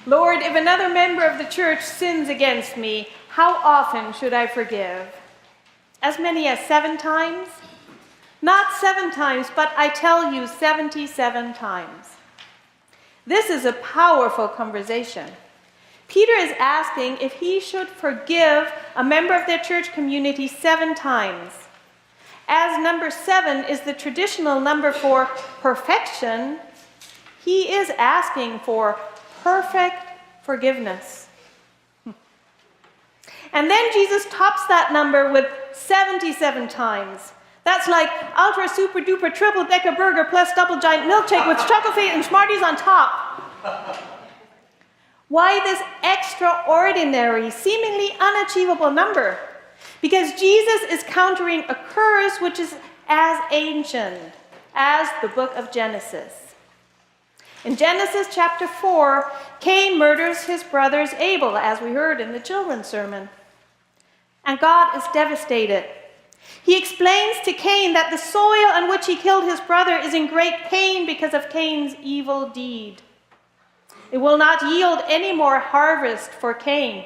Lord, if another member of the church sins against me, how often should I forgive? As many as 7 times? Not 7 times, but I tell you 77 times. This is a powerful conversation. Peter is asking if he should forgive a member of their church community 7 times. As number 7 is the traditional number for perfection, he is asking for perfect forgiveness. And then Jesus tops that number with 77 times. That's like ultra super duper triple decker burger plus double giant milkshake with chocolate and Smarties on top. Why this extraordinary, seemingly unachievable number? Because Jesus is countering a curse which is as ancient as the book of Genesis. In Genesis chapter 4, Cain murders his brother Abel, as we heard in the children's sermon. And God is devastated. He explains to Cain that the soil on which he killed his brother is in great pain because of Cain's evil deed. It will not yield any more harvest for Cain.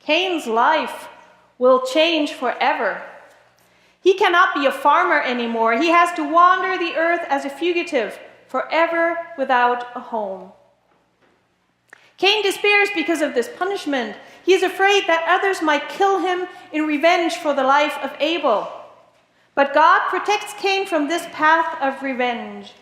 Cain's life will change forever. He cannot be a farmer anymore. He has to wander the earth as a fugitive, forever without a home. Cain despairs because of this punishment. He is afraid that others might kill him in revenge for the life of Abel. But God protects Cain from this path of revenge.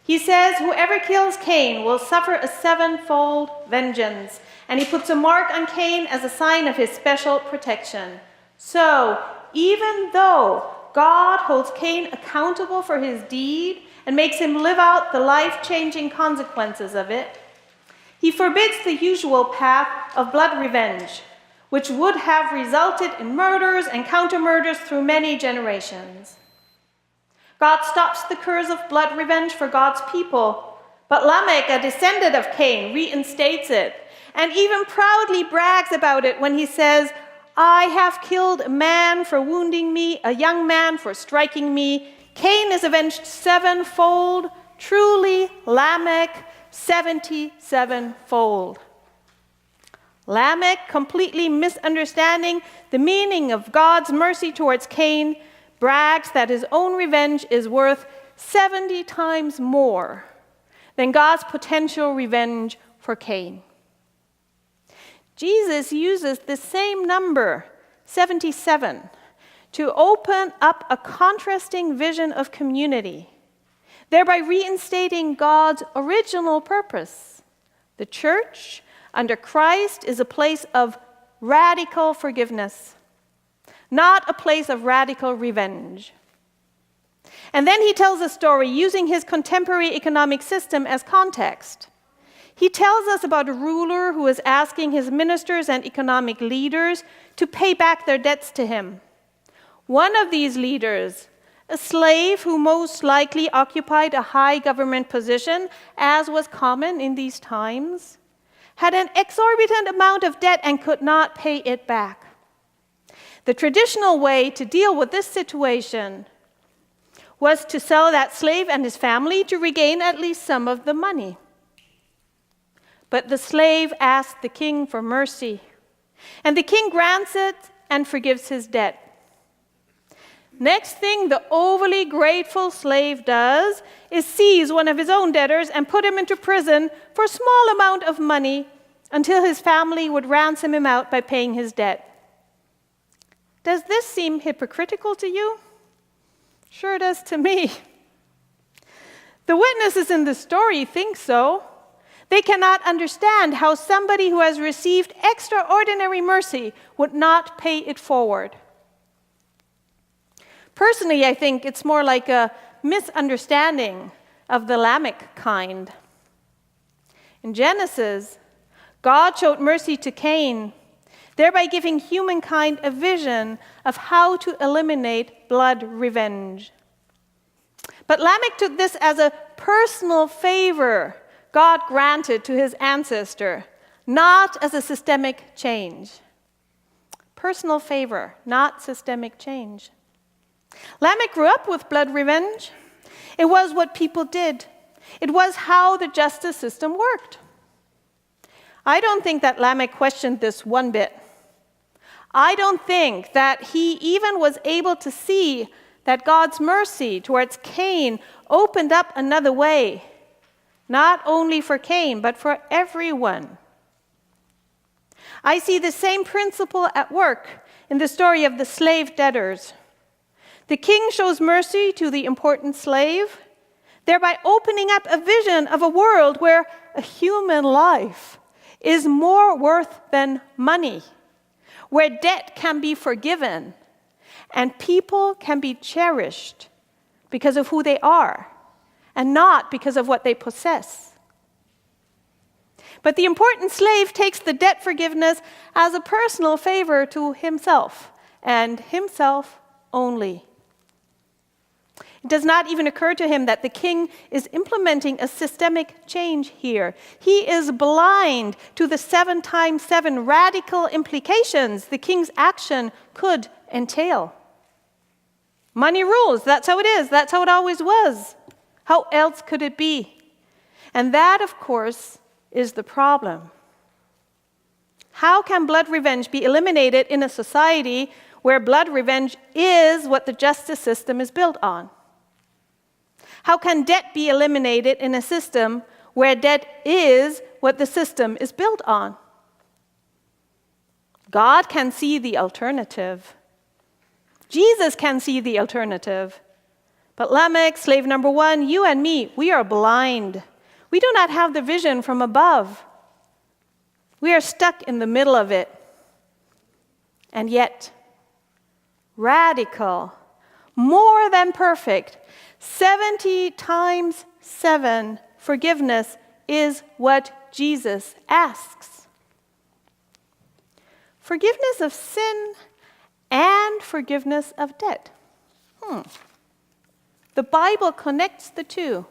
He says, whoever kills Cain will suffer a 7-fold vengeance. And he puts a mark on Cain as a sign of his special protection. So, even though God holds Cain accountable for his deed and makes him live out the life-changing consequences of it, he forbids the usual path of blood revenge, which would have resulted in murders and counter-murders through many generations. God stops the curse of blood revenge for God's people, but Lamech, a descendant of Cain, reinstates it and even proudly brags about it when he says, I have killed a man for wounding me, a young man for striking me. Cain is avenged 7-fold, truly Lamech 77-fold. Lamech, completely misunderstanding the meaning of God's mercy towards Cain, brags that his own revenge is worth 70 times more than God's potential revenge for Cain. Jesus uses the same number, 77, to open up a contrasting vision of community, thereby reinstating God's original purpose. The church under Christ is a place of radical forgiveness, not a place of radical revenge. And then he tells a story using his contemporary economic system as context. He tells us about a ruler who is asking his ministers and economic leaders to pay back their debts to him. One of these leaders, a slave who most likely occupied a high government position, as was common in these times, had an exorbitant amount of debt and could not pay it back. The traditional way to deal with this situation was to sell that slave and his family to regain at least some of the money. But the slave asked the king for mercy, and the king grants it and forgives his debt. Next thing the overly grateful slave does is seize one of his own debtors and put him into prison for a small amount of money until his family would ransom him out by paying his debt. Does this seem hypocritical to you? Sure does to me. The witnesses in the story think so. They cannot understand how somebody who has received extraordinary mercy would not pay it forward. Personally, I think it's more like a misunderstanding of the Lamech kind. In Genesis, God showed mercy to Cain, thereby giving humankind a vision of how to eliminate blood revenge. But Lamech took this as a personal favor God granted to his ancestor, not as a systemic change. Personal favor, not systemic change. Lamech grew up with blood revenge. It was what people did. It was how the justice system worked. I don't think that Lamech questioned this one bit. I don't think that he even was able to see that God's mercy towards Cain opened up another way, not only for Cain, but for everyone. I see the same principle at work in the story of the slave debtors. The king shows mercy to the important slave, thereby opening up a vision of a world where a human life is more worth than money, where debt can be forgiven and people can be cherished because of who they are and not because of what they possess. But the important slave takes the debt forgiveness as a personal favor to himself and himself only. It does not even occur to him that the king is implementing a systemic change here. He is blind to the 7 times 7 radical implications the king's action could entail. Money rules, that's how it is, that's how it always was. How else could it be? And that, of course, is the problem. How can blood revenge be eliminated in a society where blood revenge is what the justice system is built on? How can debt be eliminated in a system where debt is what the system is built on? God can see the alternative. Jesus can see the alternative. But Lamech, slave number 1, you and me, we are blind. We do not have the vision from above. We are stuck in the middle of it. And yet, radical, more than perfect, 70 times 7 forgiveness is what Jesus asks. Forgiveness of sin and forgiveness of debt. The Bible connects the two.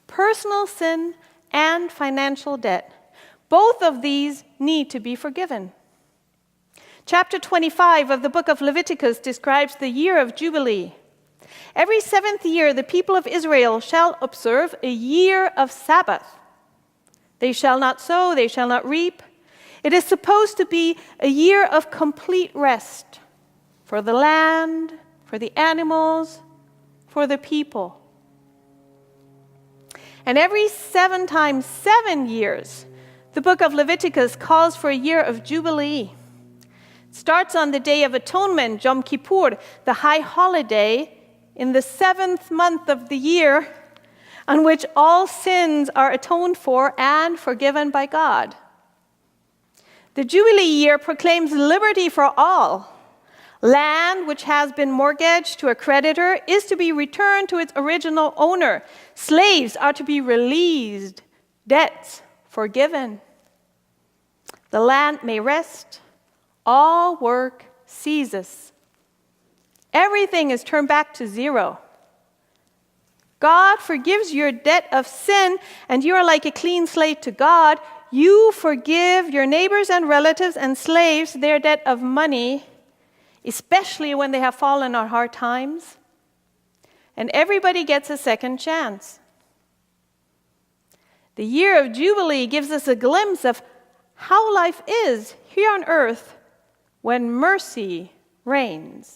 Personal sin and financial debt. Both of these need to be forgiven. Chapter 25 of the book of Leviticus describes the year of Jubilee. Every 7th year, the people of Israel shall observe a year of Sabbath. They shall not sow, they shall not reap. It is supposed to be a year of complete rest for the land, for the animals, for the people. And every 7 times 7 years, the book of Leviticus calls for a year of Jubilee. It starts on the Day of Atonement, Yom Kippur, the high holiday, in the 7th month of the year, on which all sins are atoned for and forgiven by God. The Jubilee year proclaims liberty for all. Land which has been mortgaged to a creditor is to be returned to its original owner. Slaves are to be released, debts forgiven. The land may rest, all work ceases. Everything is turned back to zero. God forgives your debt of sin, and you are like a clean slate to God. You forgive your neighbors and relatives and slaves their debt of money, especially when they have fallen on hard times. And everybody gets a second chance. The year of Jubilee gives us a glimpse of how life is here on earth when mercy reigns.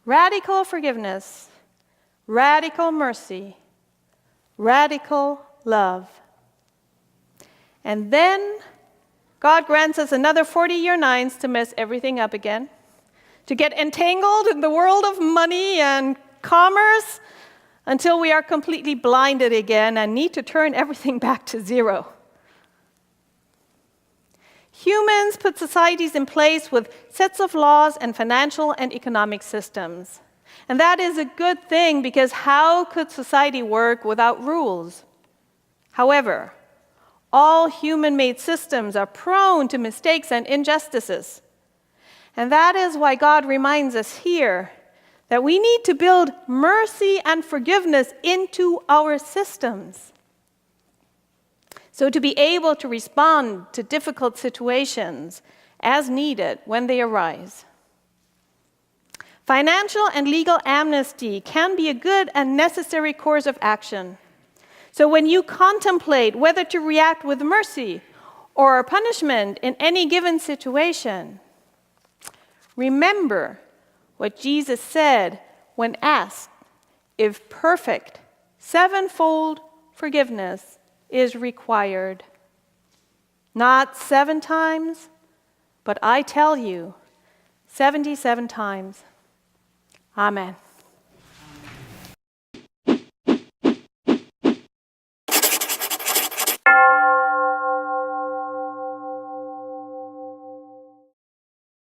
Radical forgiveness, radical mercy, radical love. And then God grants us another 40-year 9s to mess everything up again, to get entangled in the world of money and commerce until we are completely blinded again and need to turn everything back to zero. Humans put societies in place with sets of laws and financial and economic systems. And that is a good thing, because how could society work without rules? However, all human-made systems are prone to mistakes and injustices. And that is why God reminds us here that we need to build mercy and forgiveness into our systems. So to be able to respond to difficult situations as needed when they arise. Financial and legal amnesty can be a good and necessary course of action So when you contemplate whether to react with mercy or punishment in any given situation, remember what Jesus said when asked if perfect, sevenfold forgiveness is required. Not 7 times, but I tell you, 77 times. Amen.